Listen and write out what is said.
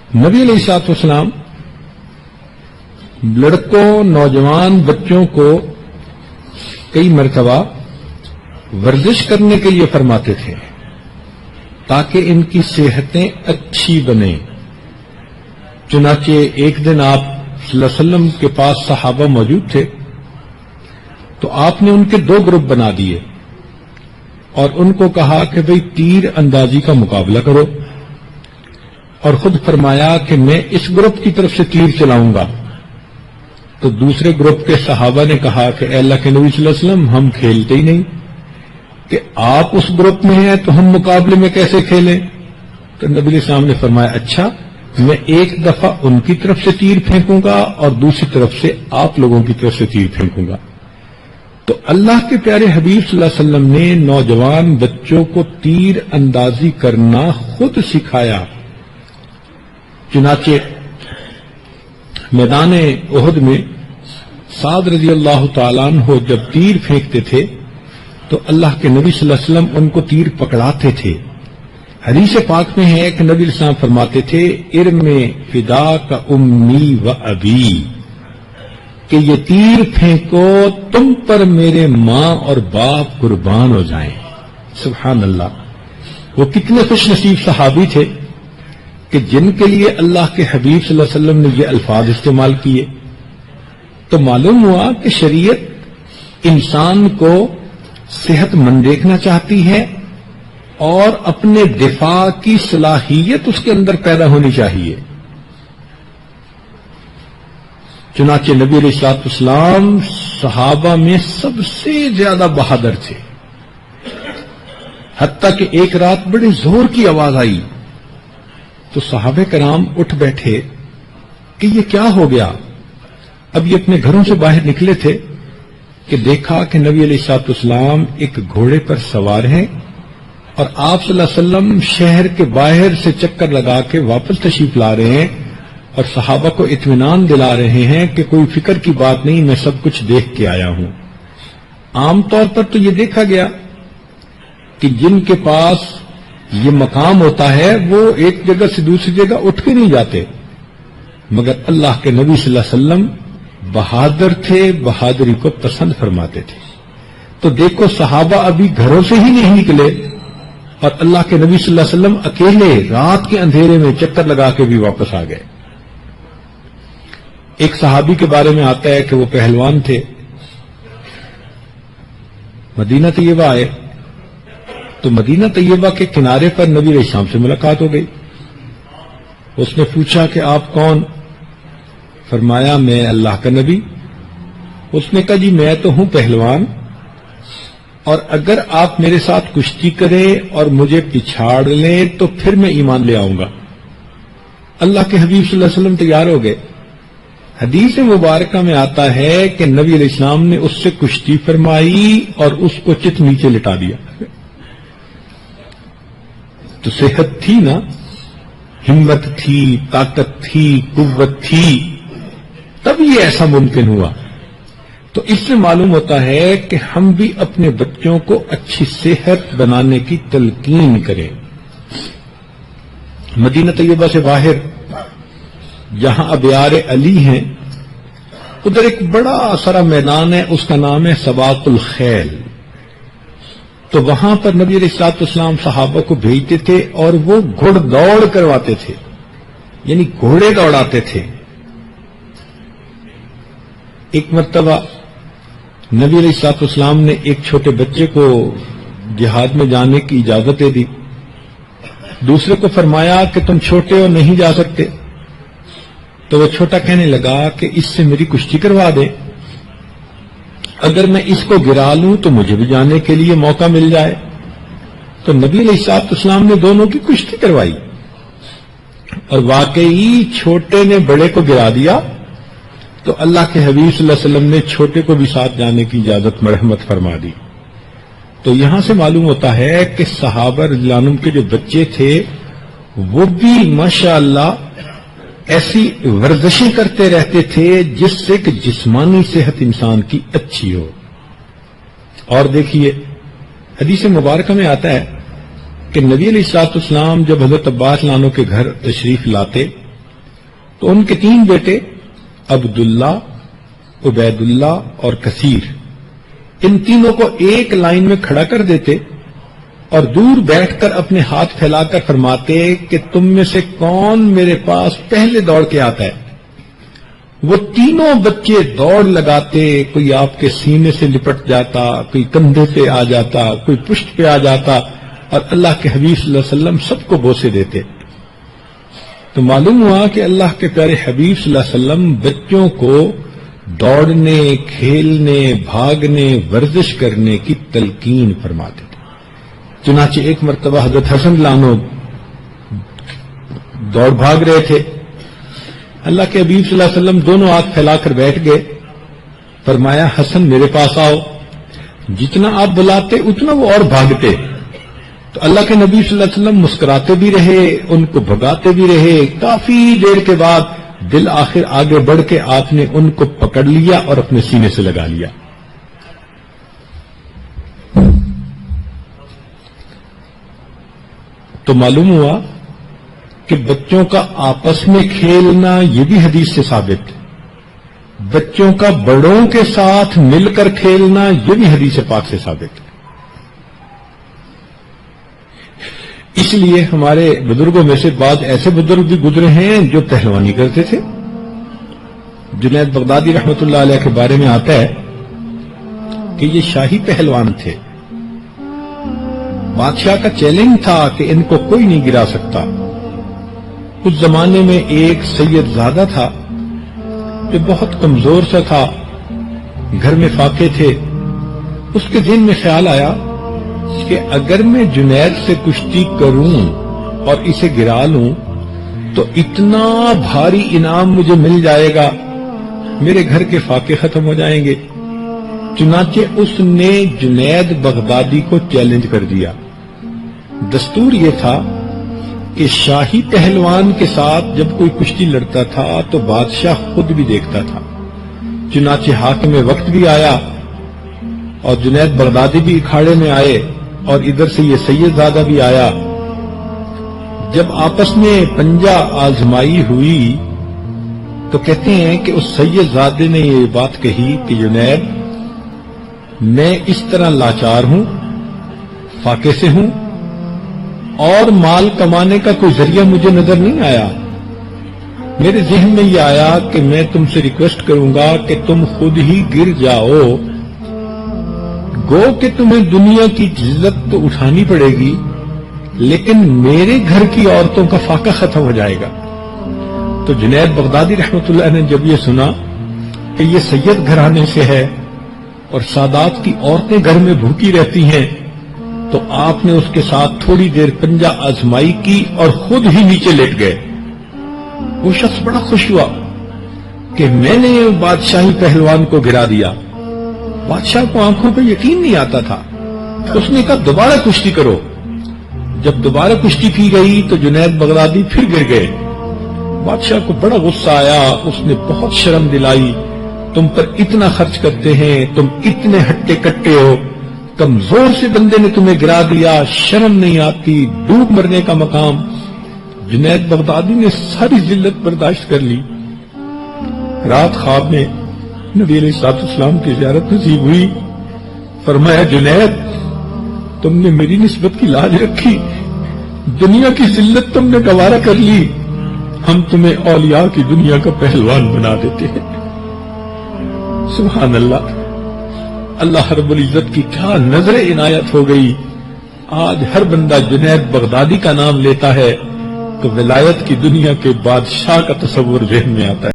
نبی علیہ الصلوۃ والسلام لڑکوں نوجوان بچوں کو کئی مرتبہ ورزش کرنے کے لیے فرماتے تھے تاکہ ان کی صحتیں اچھی بنیں. چنانچہ ایک دن آپ صلی اللہ علیہ وسلم کے پاس صحابہ موجود تھے تو آپ نے ان کے 2 گروپ بنا دیے اور ان کو کہا کہ بھئی تیر اندازی کا مقابلہ کرو، اور خود فرمایا کہ میں اس گروپ کی طرف سے تیر چلاؤں گا. تو دوسرے گروپ کے صحابہ نے کہا کہ اے اللہ کے نبی صلی اللہ علیہ وسلم ہم کھیلتے ہی نہیں، کہ آپ اس گروپ میں ہیں تو ہم مقابلے میں کیسے کھیلیں؟ تو نبی علیہ السلام نے فرمایا اچھا میں ایک دفعہ ان کی طرف سے تیر پھینکوں گا اور دوسری طرف سے آپ لوگوں کی طرف سے تیر پھینکوں گا. تو اللہ کے پیارے حبیب صلی اللہ علیہ وسلم نے نوجوان بچوں کو تیر اندازی کرنا خود سکھایا. چنانچہ میدان احد میں سعد رضی اللہ تعالیٰ عنہ جب تیر پھینکتے تھے تو اللہ کے نبی صلی اللہ علیہ وسلم ان کو تیر پکڑاتے تھے. حدیث پاک میں ہے کہ نبی السلام فرماتے تھے ارم فدا کا امی و ابی، کہ یہ تیر پھینکو تم پر میرے ماں اور باپ قربان ہو جائیں. سبحان اللہ. وہ کتنے خوش نصیب صحابی تھے کہ جن کے لیے اللہ کے حبیب صلی اللہ علیہ وسلم نے یہ الفاظ استعمال کیے. تو معلوم ہوا کہ شریعت انسان کو صحت مند دیکھنا چاہتی ہے اور اپنے دفاع کی صلاحیت اس کے اندر پیدا ہونی چاہیے. چنانچہ نبی علیہ الصلوۃ والسلام صحابہ میں سب سے زیادہ بہادر تھے، حتیٰ کہ ایک رات بڑے زور کی آواز آئی تو صحابہ کرام اٹھ بیٹھے کہ یہ کیا ہو گیا. اب یہ اپنے گھروں سے باہر نکلے تھے کہ دیکھا کہ نبی علیہ الصلوۃ والسلام ایک گھوڑے پر سوار ہیں اور آپ صلی اللہ علیہ وسلم شہر کے باہر سے چکر لگا کے واپس تشریف لا رہے ہیں اور صحابہ کو اطمینان دلا رہے ہیں کہ کوئی فکر کی بات نہیں، میں سب کچھ دیکھ کے آیا ہوں. عام طور پر تو یہ دیکھا گیا کہ جن کے پاس یہ مقام ہوتا ہے وہ ایک جگہ سے دوسری جگہ اٹھ کے نہیں جاتے، مگر اللہ کے نبی صلی اللہ علیہ وسلم بہادر تھے، بہادری کو پسند فرماتے تھے. تو دیکھو صحابہ ابھی گھروں سے ہی نہیں نکلے اور اللہ کے نبی صلی اللہ علیہ وسلم اکیلے رات کے اندھیرے میں چکر لگا کے بھی واپس آ گئے. ایک صحابی کے بارے میں آتا ہے کہ وہ پہلوان تھے، مدینہ طیبہ آئے تو مدینہ طیبہ کے کنارے پر نبی علیہ السلام سے ملاقات ہو گئی. اس نے پوچھا کہ آپ کون؟ فرمایا میں اللہ کا نبی. اس نے کہا جی میں تو ہوں پہلوان، اور اگر آپ میرے ساتھ کشتی کریں اور مجھے پچھاڑ لیں تو پھر میں ایمان لے آؤں گا. اللہ کے حبیب صلی اللہ علیہ وسلم تیار ہو گئے. حدیث مبارکہ میں آتا ہے کہ نبی علیہ السلام نے اس سے کشتی فرمائی اور اس کو چت نیچے لٹا دیا. تو صحت تھی نا، ہمت تھی، طاقت تھی، قوت تھی، تب یہ ایسا ممکن ہوا. تو اس سے معلوم ہوتا ہے کہ ہم بھی اپنے بچوں کو اچھی صحت بنانے کی تلقین کریں. مدینہ طیبہ سے باہر جہاں ابیار علی ہیں ادھر ایک بڑا سارا میدان ہے، اس کا نام ہے سباق الخیل. تو وہاں پر نبی علیہ الصلوۃ والسلام صحابہ کو بھیجتے تھے اور وہ گھڑ دوڑ کرواتے تھے، یعنی گھوڑے دوڑاتے تھے. ایک مرتبہ نبی علیہ الصلوۃ والسلام نے ایک چھوٹے بچے کو جہاد میں جانے کی اجازت دے دی. دوسرے کو فرمایا کہ تم چھوٹے ہو نہیں جا سکتے. تو وہ چھوٹا کہنے لگا کہ اس سے میری کشتی کروا دے، اگر میں اس کو گرا لوں تو مجھے بھی جانے کے لیے موقع مل جائے. تو نبی علیہ الصلوۃ والسلام نے دونوں کی کشتی کروائی اور واقعی چھوٹے نے بڑے کو گرا دیا. تو اللہ کے حبیب صلی اللہ علیہ وسلم نے چھوٹے کو بھی ساتھ جانے کی اجازت مرحمت فرما دی. تو یہاں سے معلوم ہوتا ہے کہ صحابہ رضی اللہ عنہم کے جو بچے تھے وہ بھی ماشاءاللہ ایسی ورزشیں کرتے رہتے تھے جس سے کہ جسمانی صحت انسان کی اچھی ہو. اور دیکھیے حدیث مبارکہ میں آتا ہے کہ نبی علیہ الصلوۃ والسلام جب حضرت عباس عنہ کے گھر تشریف لاتے تو ان کے 3 بیٹے عبداللہ، عبید اللہ اور کثیر، ان تینوں کو ایک لائن میں کھڑا کر دیتے اور دور بیٹھ کر اپنے ہاتھ پھیلا کر فرماتے کہ تم میں سے کون میرے پاس پہلے دوڑ کے آتا ہے۔ وہ تینوں بچے دوڑ لگاتے، کوئی آپ کے سینے سے لپٹ جاتا، کوئی کندھے پہ آ جاتا، کوئی پشت پہ آ جاتا، اور اللہ کے حبیب صلی اللہ علیہ وسلم سب کو بوسے دیتے۔ تو معلوم ہوا کہ اللہ کے پیارے حبیب صلی اللہ علیہ وسلم بچوں کو دوڑنے، کھیلنے، بھاگنے، ورزش کرنے کی تلقین فرماتے تھے۔ چنانچہ ایک مرتبہ حضرت حسن رضی اللہ عنہ دوڑ بھاگ رہے تھے، اللہ کے حبیب صلی اللہ علیہ وسلم دونوں ہاتھ پھیلا کر بیٹھ گئے، فرمایا حسن میرے پاس آؤ، جتنا آپ بلاتے اتنا وہ اور بھاگتے۔ تو اللہ کے نبی صلی اللہ علیہ وسلم مسکراتے بھی رہے، ان کو بھگاتے بھی رہے، کافی دیر کے بعد دل آخر آگے بڑھ کے آپ نے ان کو پکڑ لیا اور اپنے سینے سے لگا لیا۔ تو معلوم ہوا کہ بچوں کا آپس میں کھیلنا یہ بھی حدیث سے ثابت، بچوں کا بڑوں کے ساتھ مل کر کھیلنا یہ بھی حدیث پاک سے ثابت۔ اس لیے ہمارے بزرگوں میں سے بعض ایسے بزرگ بھی گزرے ہیں جو پہلوانی کرتے تھے۔ جنید بغدادی رحمۃ اللہ علیہ کے بارے میں آتا ہے کہ یہ شاہی پہلوان تھے، بادشاہ کا چیلنج تھا کہ ان کو کوئی نہیں گرا سکتا۔ اس زمانے میں ایک سید زادہ تھا جو بہت کمزور سا تھا، گھر میں فاقے تھے۔ اس کے ذہن میں خیال آیا کہ اگر میں جنید سے کشتی کروں اور اسے گرا لوں تو اتنا بھاری انعام مجھے مل جائے گا، میرے گھر کے فاقے ختم ہو جائیں گے۔ چنانچہ اس نے جنید بغدادی کو چیلنج کر دیا۔ دستور یہ تھا کہ شاہی پہلوان کے ساتھ جب کوئی کشتی لڑتا تھا تو بادشاہ خود بھی دیکھتا تھا۔ چنانچہ حاکم وقت بھی آیا اور جنید بغدادی بھی اکھاڑے میں آئے اور ادھر سے یہ سید زادہ بھی آیا۔ جب آپس میں پنجہ آزمائی ہوئی تو کہتے ہیں کہ اس سید زادے نے یہ بات کہی کہ جنید میں اس طرح لاچار ہوں، فاقے سے ہوں، اور مال کمانے کا کوئی ذریعہ مجھے نظر نہیں آیا۔ میرے ذہن میں یہ آیا کہ میں تم سے ریکویسٹ کروں گا کہ تم خود ہی گر جاؤ، گو کہ تمہیں دنیا کی عزت تو اٹھانی پڑے گی لیکن میرے گھر کی عورتوں کا فاقہ ختم ہو جائے گا۔ تو جنید بغدادی رحمۃ اللہ نے جب یہ سنا کہ یہ سید گھرانے سے ہے اور سادات کی عورتیں گھر میں بھوکی رہتی ہیں، تو آپ نے اس کے ساتھ تھوڑی دیر پنجہ آزمائی کی اور خود ہی نیچے لیٹ گئے۔ وہ شخص بڑا خوش ہوا کہ میں نے بادشاہی پہلوان کو گرا دیا۔ بادشاہ کو آنکھوں پہ یقین نہیں آتا تھا۔ اس نے کہا دوبارہ کشتی کرو۔ جب دوبارہ کشتی کی گئی تو جنید بغدادی پھر گر گئے۔ بادشاہ کو بڑا غصہ آیا، اس نے بہت شرم دلائی، تم پر اتنا خرچ کرتے ہیں، تم اتنے ہٹے کٹے ہو، کمزور سے بندے نے تمہیں گرا دیا، شرم نہیں آتی، ڈوب مرنے کا مقام۔ جنید بغدادی نے ساری ذلت برداشت کر لی۔ رات خواب میں نبی علیہ الصلوۃ والسلام کی زیارت نصیب ہوئی۔ فرمایا جنید تم نے میری نسبت کی لاج رکھی، دنیا کی ذلت تم نے گوارا کر لی، ہم تمہیں اولیاء کی دنیا کا پہلوان بنا دیتے ہیں۔ سبحان اللہ، اللہ رب العزت کی کیا نظر عنایت ہو گئی۔ آج ہر بندہ جنید بغدادی کا نام لیتا ہے تو ولایت کی دنیا کے بادشاہ کا تصور ذہن میں آتا ہے۔